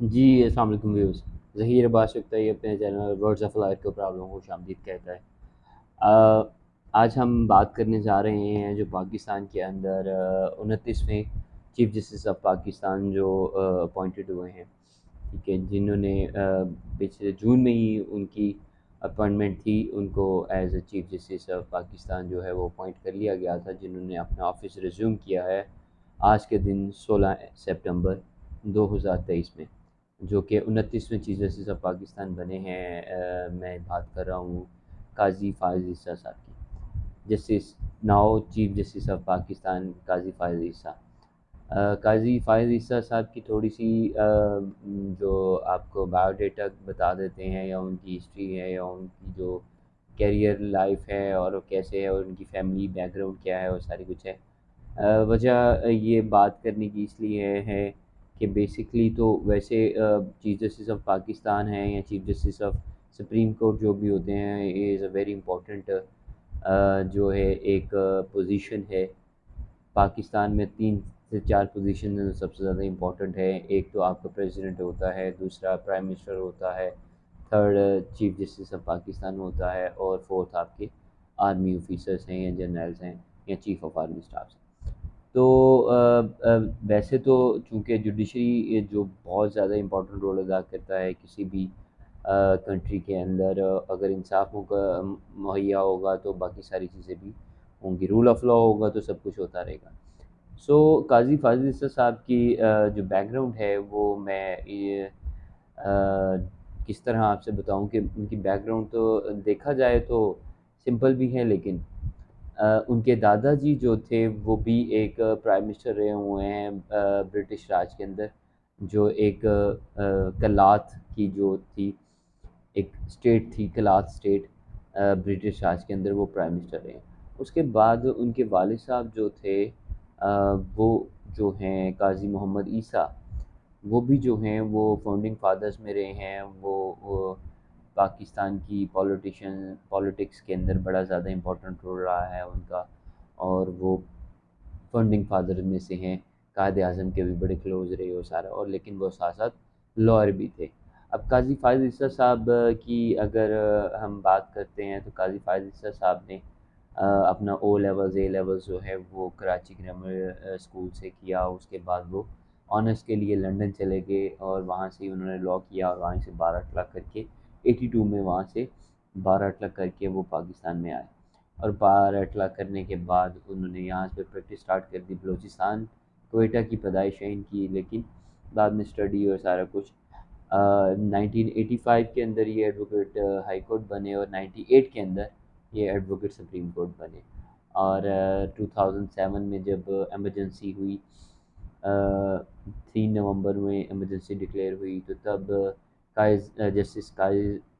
جی السلام علیکم ویوز، ظہیر عباس شکتا یہ اپنے چینل ورڈز آف لائف کے پرابلم کو خوش آمدید کہتا ہے۔ آ، آج ہم بات کرنے جا رہے ہیں جو پاکستان کے اندر 29ویں چیف جسٹس آف پاکستان جو اپوائنٹڈ ہوئے ہیں، ٹھیک ہے، جنہوں نے پچھلے جون میں ہی ان کی اپوائنٹمنٹ تھی، ان کو as a chief justice of Pakistan جو ہے وہ اپوائنٹ کر لیا گیا تھا، جنہوں نے اپنا آفس ریزیوم کیا ہے آج کے دن 16 سپٹمبر 2023 میں، جو کہ 29ویں چیف جسٹس آف پاکستان بنے ہیں۔ میں بات کر رہا ہوں قاضی فائز عیسیٰ صاحب کی، justice now chief justice of Pakistan قاضی فائز عیسیٰ۔ قاضی فائز عیسیٰ صاحب کی تھوڑی سی جو آپ کو بایو ڈیٹا بتا دیتے ہیں، یا ان کی ہسٹری ہے، یا ان کی جو کیریئر لائف ہے اور وہ کیسے ہے، اور ان کی فیملی بیک گراؤنڈ کیا ہے، وہ ساری کچھ ہے۔ وجہ یہ بات کرنے کی اس لیے ہے کہ بیسکلی تو ویسے چیف جسٹس آف پاکستان ہیں یا chief justice of supreme court جو بھی ہوتے ہیں، یہ از اے ویری امپورٹنٹ جو ہے ایک پوزیشن ہے پاکستان میں۔ 3 سے 4 پوزیشن سب سے زیادہ امپورٹنٹ ہے۔ ایک تو آپ کا پریزیڈنٹ ہوتا ہے، دوسرا پرائم منسٹر ہوتا ہے، third chief justice of Pakistan ہوتا ہے، اور فورتھ آپ کے آرمی آفیسرس ہیں یا جنرلز ہیں یا چیف آف آرمی اسٹافس ہیں۔ تو ویسے تو چونکہ جوڈیشری جو بہت زیادہ امپورٹنٹ رول ادا کرتا ہے کسی بھی کنٹری کے اندر، اگر انصاف مہیا ہوگا تو باقی ساری چیزیں بھی ہوں گی، رول آف لا ہوگا تو سب کچھ ہوتا رہے گا۔ سو قاضی فاضل عیسیٰ صاحب کی جو بیک گراؤنڈ ہے وہ میں کس طرح آپ سے بتاؤں کہ ان کی بیک گراؤنڈ تو دیکھا جائے تو سمپل بھی ہے، لیکن ان کے دادا جی جو تھے وہ بھی ایک پرائم منسٹر رہے ہوئے ہیں برٹش راج کے اندر، جو ایک کلات کی جو تھی ایک اسٹیٹ تھی، کلات اسٹیٹ، برٹش راج کے اندر وہ پرائم منسٹر رہے ہیں۔ اس کے بعد ان کے والد صاحب جو تھے وہ جو ہیں قاضی محمد عیسیٰ، وہ بھی جو ہیں وہ فاؤنڈنگ فادرز میں رہے ہیں۔ وہ پاکستان کی پولیٹکس کے اندر بڑا زیادہ امپورٹنٹ رول رہا ہے ان کا، اور وہ فاؤنڈنگ فادر میں سے ہیں، قائد اعظم کے بھی بڑے کلوز رہے وہ سارا، اور لیکن وہ ساتھ ساتھ لائر بھی تھے۔ اب قاضی فائز عیسیٰ صاحب کی اگر ہم بات کرتے ہیں تو قاضی فائز عیسیٰ صاحب نے اپنا او لیولز اے لیولز جو ہے وہ کراچی گرامر اسکول سے کیا۔ اس کے بعد وہ آنرس کے لیے لنڈن چلے گئے، اور وہاں سے انہوں نے لاء کیا، اور وہاں سے 12 کر کے 82 میں وہاں سے 12 کر کے وہ پاکستان میں آئے، اور 12 کرنے کے بعد انہوں نے یہاں پہ پریکٹس سٹارٹ کر دی۔ بلوچستان کوئٹہ کی پیدائش ہے ان کی، لیکن بعد میں اسٹڈی اور سارا کچھ 1985 کے اندر یہ ایڈوکیٹ ہائی کورٹ بنے، اور 98 کے اندر یہ ایڈوکیٹ سپریم کورٹ بنے، اور 2007 میں جب ایمرجنسی ہوئی، 3 نومبر میں ایمرجنسی ڈکلیئر ہوئی، تو تب جسٹس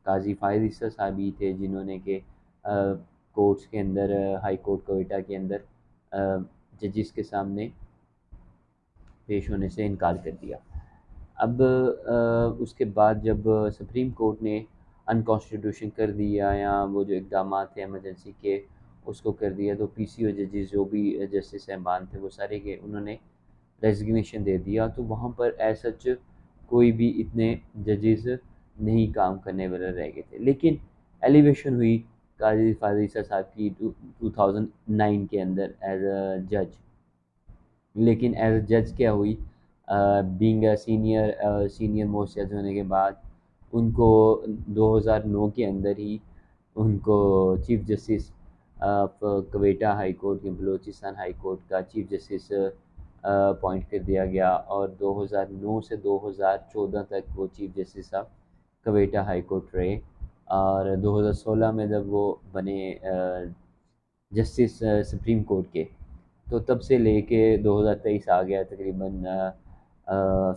قاضی فائز عیسیٰ صاحب ہی تھے جنہوں نے کہ کورٹس کے اندر، ہائی کورٹ کوئٹہ کے اندر ججز کے سامنے پیش ہونے سے انکار کر دیا۔ اب اس کے بعد جب سپریم کورٹ نے انکانسٹیٹیوشن کر دیا، یا وہ جو اقدامات تھے ایمرجنسی کے اس کو کر دیا، تو پی سی او ججز جو بھی جسٹس صاحبان تھے وہ سارے کے انہوں نے ریزگنیشن دے دیا، تو وہاں پر ایز سچ کوئی بھی اتنے ججز نہیں کام کرنے والے رہ گئے تھے، لیکن ایلیویشن ہوئی قاضی فائز عیسیٰ صاحب کی 2009 کے اندر ایز اے جج۔ لیکن ایز اے جج کیا ہوئی، بینگ اے سینئر موسٹ جج ہونے کے بعد ان کو 2009 کے اندر ہی ان کو chief justice of Quetta high court یا بلوچستان ہائی کورٹ کا چیف جسٹس اپوائنٹ کر دیا گیا، اور 2009 سے 2014 تک وہ chief justice of Quetta high court رہے، اور 2016 میں جب وہ بنے جسٹس سپریم کورٹ کے، تو تب سے لے کے 2023 آ گیا، تقریباً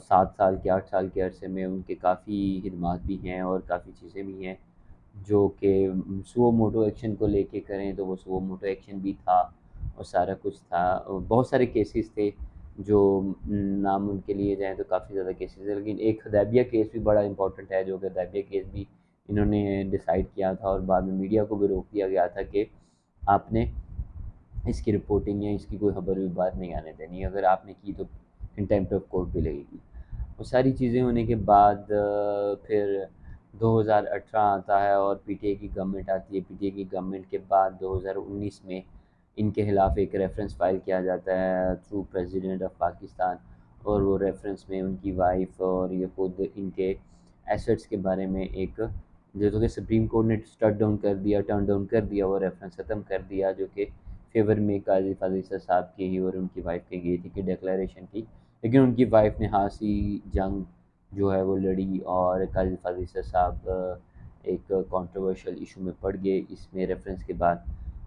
7 سال کے 8 سال کے عرصے میں ان کے کافی خدمات بھی ہیں اور کافی چیزیں بھی ہیں جو کہ سو موٹو ایکشن کو لے کے کریں تو وہ سو موٹو ایکشن بھی تھا، اور سارا کچھ تھا، اور بہت سارے کیسز تھے جو نام ان کے لیے جائیں تو کافی زیادہ کیسز ہیں، لیکن ایک حدیبیہ کیس بھی بڑا امپورٹنٹ ہے، جو کہ حدیبیہ کیس بھی انہوں نے ڈیسائیڈ کیا تھا، اور بعد میں میڈیا کو بھی روک دیا گیا تھا کہ آپ نے اس کی رپورٹنگ یا اس کی کوئی خبر بھی باہر نہیں آنے دینی، اگر آپ نے کی تو کنٹیمپٹ آف کورٹ بھی لگے گی۔ وہ ساری چیزیں ہونے کے بعد پھر 2018 آتا ہے اور پی ٹی اے کی گورنمنٹ آتی ہے. پی ٹی اے کی گورنمنٹ کے بعد 2019 میں ان کے خلاف ایک ریفرنس فائل کیا جاتا ہے تھرو پریزیڈنٹ آف پاکستان، اور وہ ریفرنس میں ان کی وائف اور یہ خود ان کے ایسٹس کے بارے میں ایک، جو کہ سپریم کورٹ نے ٹرن ڈاؤن کر دیا، وہ ریفرنس ختم کر دیا، جو کہ فیور میں قاضی فاضل صاحب کی اور ان کی وائف کی گئی تھی کہ ڈکلیریشن کی. لیکن ان کی وائف نے ہانسی جنگ جو ہے وہ لڑی، اور قاضی فاضل صاحب ایک کنٹروورشل ایشو میں پڑ گئے اس میں ریفرنس کے بعد.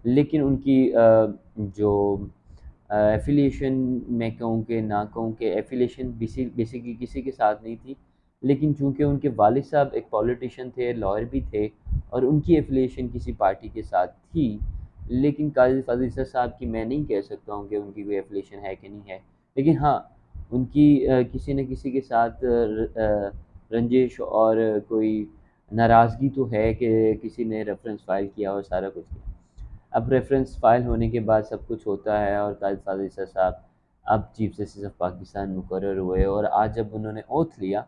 لیکن ان کی جو ایفیلیشن، میں کہوں کہ نہ کہوں کہ ایفیلیشن بیسیکلی کسی کے ساتھ نہیں تھی، لیکن چونکہ ان کے والد صاحب ایک پولیٹیشین تھے، لائر بھی تھے، اور ان کی ایفیلیشن کسی پارٹی کے ساتھ تھی. لیکن قاضی فاضل صاحب کی میں نہیں کہہ سکتا ہوں کہ ان کی کوئی ایفیلیشن ہے کہ نہیں ہے، لیکن ہاں ان کی کسی نہ کسی کے ساتھ رنجش اور کوئی ناراضگی تو ہے کہ کسی نے ریفرنس فائل کیا اور سارا کچھ کیا. اب ریفرنس فائل ہونے کے بعد سب کچھ ہوتا ہے، اور قاضی فاضل صاحب اب چیف جسٹس آف پاکستان مقرر ہوئے. اور آج جب انہوں نے اوتھ لیا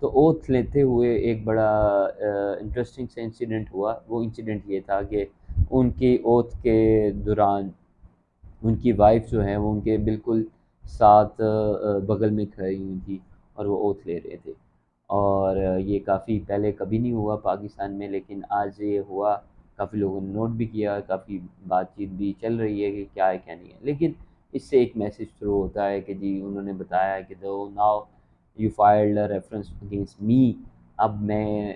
تو اوتھ لیتے ہوئے ایک بڑا انٹرسٹنگ سے انسیڈنٹ ہوا. وہ انسیڈنٹ یہ تھا کہ ان کی اوتھ کے دوران ان کی وائف جو ہے وہ ان کے بالکل ساتھ بغل میں کھڑی ہوئی تھی اور وہ اوتھ لے رہے تھے. اور یہ کافی پہلے کبھی نہیں ہوا پاکستان میں، لیکن آج یہ ہوا. کافی لوگوں نے نوٹ بھی کیا، کافی بات چیت بھی چل رہی ہے کہ کیا ہے کیا نہیں ہے. لیکن اس سے ایک میسج تھرو ہوتا ہے کہ جی انہوں نے بتایا کہ دو now you filed reference against me. اب میں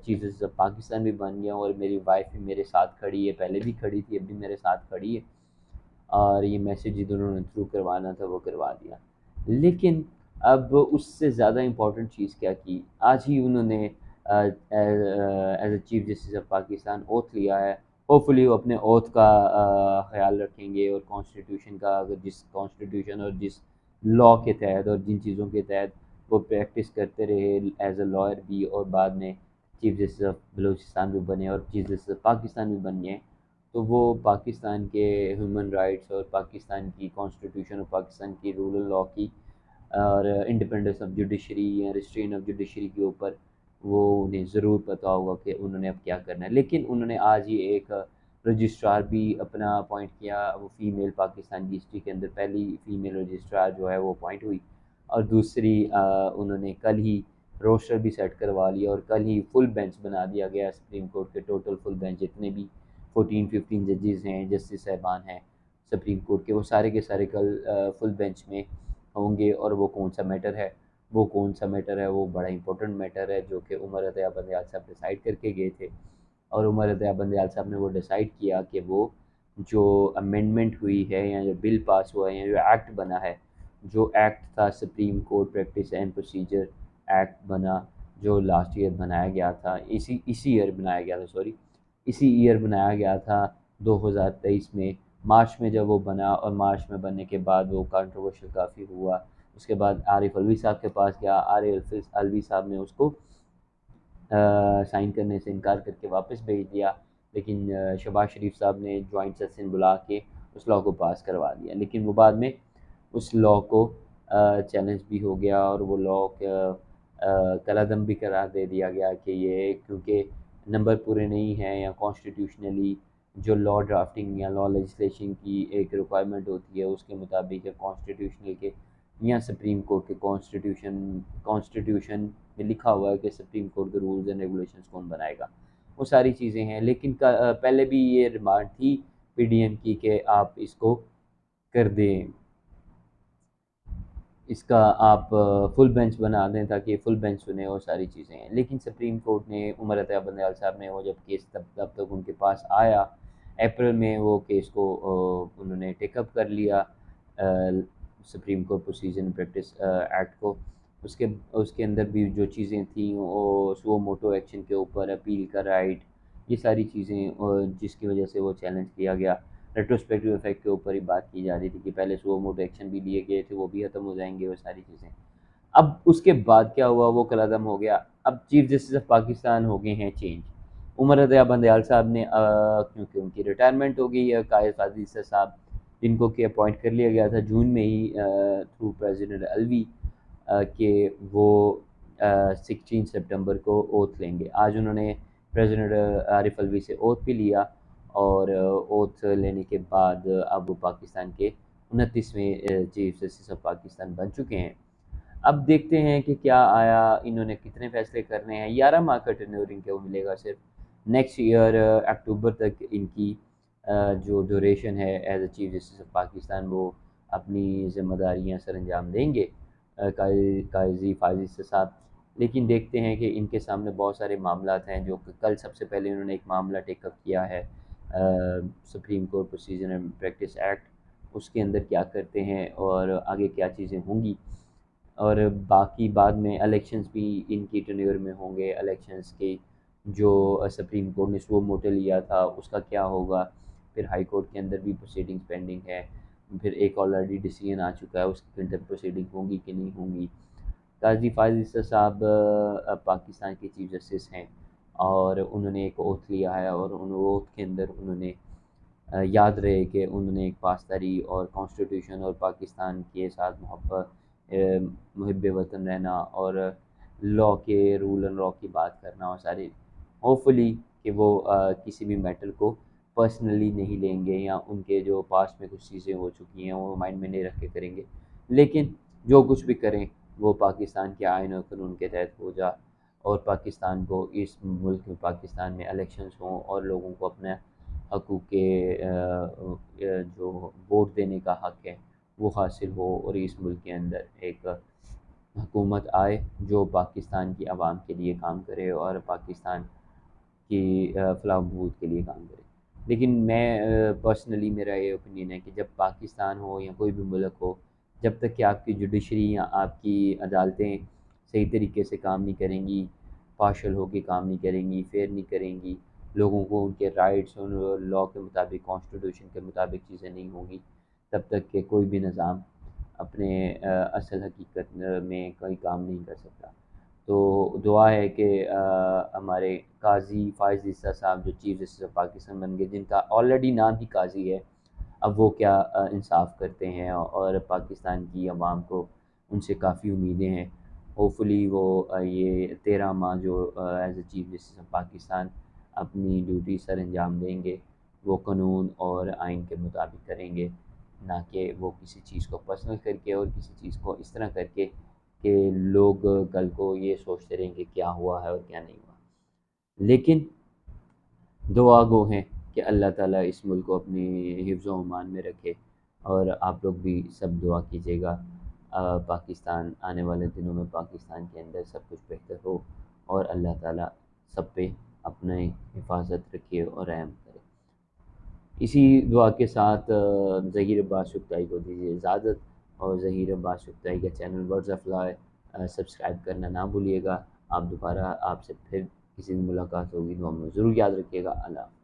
چیف جسٹس آف پاکستان بھی بن گیا ہوں، اور میری وائف بھی میرے ساتھ کھڑی ہے، پہلے بھی کھڑی تھی، اب بھی میرے ساتھ کھڑی ہے. اور یہ میسیج جدھر انہوں نے تھرو کروانا تھا وہ کروا دیا. لیکن اب اس سے زیادہ امپورٹنٹ چیز کیا کی، آج ہی انہوں نے as a chief justice of Pakistan oath لیا ہے. ہوپ فلی وہ اپنے اوتھ کا خیال رکھیں گے، اور کانسٹیٹیوشن کا، اگر جس کانسٹیٹیوشن اور جس لا کے تحت اور جن چیزوں کے تحت وہ پریکٹس کرتے رہے ایز اے لائر بھی، اور بعد میں چیف جسٹس آف بلوچستان بھی بنے اور چیف جسٹس آف پاکستان بھی بن گئے، تو وہ پاکستان کے ہیومن رائٹس اور پاکستان کی کانسٹیٹیوشن اور پاکستان کی رولر لا کی اور انڈیپینڈنس آف جوڈیشری یا ریسٹرین آف جوڈیشری کے اوپر وہ انہیں ضرور پتہ ہوگا کہ انہوں نے اب کیا کرنا ہے. لیکن انہوں نے آج ہی ایک رجسٹرار بھی اپنا اپوائنٹ کیا. وہ فیمیل پاکستان کی ہسٹری کے اندر پہلی فیمیل رجسٹرار جو ہے وہ اپوائنٹ ہوئی، اور دوسری انہوں نے کل ہی روسٹر بھی سیٹ کروا لیا، اور کل ہی فل بینچ بنا دیا گیا سپریم کورٹ کے. ٹوٹل فل بینچ جتنے بھی 14-15 ججز ہیں، جسٹس صاحبان ہیں سپریم کورٹ کے، وہ سارے کے سارے کل فل بینچ میں ہوں گے. اور وہ کون سا میٹر ہے، وہ بڑا امپورٹنٹ میٹر ہے، جو کہ عمر عطیہ بندیال صاحب ڈیسائیڈ کر کے گئے تھے. اور عمر عطیہ بندیال صاحب نے وہ ڈیسائیڈ کیا کہ وہ جو امینڈمنٹ ہوئی ہے یا جو بل پاس ہوا ہے یا جو ایکٹ بنا ہے، جو ایکٹ تھا supreme court practice and procedure act بنا، جو لاسٹ ایئر بنایا گیا تھا، اسی ایئر بنایا گیا تھا، اسی ایئر بنایا گیا تھا 2023 میں مارچ میں جب وہ بنا. اور مارچ میں بننے کے بعد وہ کنٹروورشل کافی ہوا. اس کے بعد عارف الوی صاحب کے پاس گیا، عارف الوی صاحب نے اس کو سائن کرنے سے انکار کر کے واپس بھیج دیا. لیکن شہباز شریف صاحب نے جوائنٹ سیشن بلا کے اس لا کو پاس کروا دیا. لیکن وہ بعد میں اس لا کو چیلنج بھی ہو گیا، اور وہ لا کالعدم بھی قرار دے دیا گیا کہ یہ کیونکہ نمبر پورے نہیں ہیں، یا کانسٹیٹیوشنلی جو لا ڈرافٹنگ یا لا لیجسلیشن کی ایک ریکوائرمنٹ ہوتی ہے اس کے مطابق، کانسٹیٹیوشنل کے یا سپریم کورٹ کے کانسٹیٹیوشن میں لکھا ہوا ہے کہ سپریم کورٹ کے رولز اینڈ ریگولیشنز کون بنائے گا، وہ ساری چیزیں ہیں. لیکن پہلے بھی یہ ریمارک تھی پی ڈی ایم کی کہ آپ اس کو کر دیں، اس کا آپ فل بینچ بنا دیں تاکہ فل بینچ سنے، اور ساری چیزیں ہیں. لیکن سپریم کورٹ نے، عمر عطیہ بندیال صاحب نے، وہ جب کیس تب تک ان کے پاس آیا اپریل میں، وہ کیس کو انہوں نے ٹیک اپ کر لیا supreme court procedure and practice act کو. اس کے اندر بھی جو چیزیں تھیں، وہ سو موٹو ایکشن کے اوپر اپیل کا رائٹ، یہ ساری چیزیں جس کی وجہ سے وہ چیلنج کیا گیا. ریٹروسپیکٹیو افیکٹ کے اوپر ہی بات کی جا رہی تھی کہ پہلے سو موٹو ایکشن بھی لیے گئے تھے، وہ بھی ختم ہو جائیں گے، وہ ساری چیزیں. اب اس کے بعد کیا ہوا، وہ کالعدم ہو گیا. اب چیف جسٹس آف پاکستان ہو گئے ہیں چینج. عمر عطیہ بندیال صاحب نے کیونکہ ان کی ریٹائرمنٹ ہو گئی ہے، قائد فاضل صاحب جن کو کہ اپوائنٹ کر لیا گیا تھا جون میں ہی تھرو پریزیڈنٹ الوی، کہ وہ 16 سپٹمبر کو اوتھ لیں گے۔ آج انہوں نے پریزیڈنٹ عارف الوی سے اوتھ بھی لیا، اور اوتھ لینے کے بعد اب وہ پاکستان کے 29ویں چیف جسٹس آف پاکستان بن چکے ہیں۔ اب دیکھتے ہیں کہ کیا آیا انہوں نے کتنے فیصلے کرنے ہیں۔ 11 ماہ کا ٹرنیور ان کو ملے گا صرف۔ نیکسٹ ایئر اکتوبر تک ان کی جو ڈیوریشن ہے as a chief justice of Pakistan, وہ اپنی ذمہ داریاں سر انجام دیں گے قاضی فائز عیسی صاحب۔ لیکن دیکھتے ہیں کہ ان کے سامنے بہت سارے معاملات ہیں، جو کہ کل سب سے پہلے انہوں نے ایک معاملہ ٹیک اپ کیا ہے supreme court procedure and practice act, اس کے اندر کیا کرتے ہیں اور آگے کیا چیزیں ہوں گی۔ اور باقی بعد میں الیکشنز بھی ان کی ٹرنیور میں ہوں گے۔ الیکشنز کے جو سپریم کورٹ نے سو موٹو لیا تھا اس کا کیا ہوگا، پھر ہائی کورٹ کے اندر بھی پروسیڈنگز پینڈنگ ہے، پھر ایک آلریڈی ڈیسیژن آ چکا ہے، اس کے اندر پروسیڈنگ ہوں گی کہ نہیں ہوں گی۔ قاضی فائز عیسی صاحب پاکستان کے چیف جسٹس ہیں، اور انہوں نے ایک اوتھ لیا ہے، اور ان اوتھ کے اندر انہوں نے یاد رہے کہ انہوں نے ایک پاسداری اور کانسٹیٹیوشن اور پاکستان کے ساتھ محب وطن رہنا، اور لا کے رول اینڈ لا کی بات کرنا، اور سارے ہوپ فلی کہ وہ کسی بھی میٹر کو پرسنلی نہیں لیں گے، یا ان کے جو پاسٹ میں کچھ چیزیں ہو چکی ہیں وہ مائنڈ میں نہیں رکھ کے کریں گے، لیکن جو کچھ بھی کریں وہ پاکستان کے آئین و قانون کے تحت ہو جا، اور پاکستان کو اس ملک میں پاکستان میں الیکشنز ہوں اور لوگوں کو اپنے حقوق کے جو ووٹ دینے کا حق ہے وہ حاصل ہو، اور اس ملک کے اندر ایک حکومت آئے جو پاکستان کی عوام کے لیے کام کرے اور پاکستان کی فلاح و بہبود کے لیے کام کرے۔ لیکن میں پرسنلی میرا یہ اوپینین ہے کہ جب پاکستان ہو یا کوئی بھی ملک ہو، جب تک کہ آپ کی جوڈیشری یا آپ کی عدالتیں صحیح طریقے سے کام نہیں کریں گی، پارشل ہو کے کام نہیں کریں گی، فیئر نہیں کریں گی، لوگوں کو ان کے رائٹس اور لا کے مطابق، کانسٹیٹیوشن کے مطابق چیزیں نہیں ہوں گی، تب تک کہ کوئی بھی نظام اپنے اصل حقیقت میں کوئی کام نہیں کر سکتا۔ تو دعا ہے کہ ہمارے قاضی فائز عیسی صاحب جو چیف جسٹس آف پاکستان بن گئے، جن کا آلریڈی نام ہی قاضی ہے، اب وہ کیا انصاف کرتے ہیں، اور پاکستان کی عوام کو ان سے کافی امیدیں ہیں۔ ہوپ فلی وہ یہ 13 ماہ جو as a chief justice of Pakistan اپنی ڈیوٹی سر انجام دیں گے، وہ قانون اور آئین کے مطابق کریں گے، نہ کہ وہ کسی چیز کو پرسنل کر کے اور کسی چیز کو اس طرح کر کے کہ لوگ کل کو یہ سوچتے رہیں کہ کیا ہوا ہے اور کیا نہیں ہوا۔ لیکن دعا گو ہیں کہ اللہ تعالیٰ اس ملک کو اپنی حفظ و امان میں رکھے، اور آپ لوگ بھی سب دعا کیجیے گا پاکستان آنے والے دنوں میں پاکستان کے اندر سب کچھ بہتر ہو، اور اللہ تعالیٰ سب پہ اپنے حفاظت رکھے اور رحم کرے۔ اسی دعا کے ساتھ ظہیر عباس شکتائی کو دیجیے اجازت، اور ظہیر عباس شکتائی کا channel words of law subscribe کرنا نہ بھولیے گا۔ آپ دوبارہ آپ سے پھر کسی دن ملاقات ہوگی، تو ہمیں ضرور یاد رکھیے گا۔ اللہ حافظ۔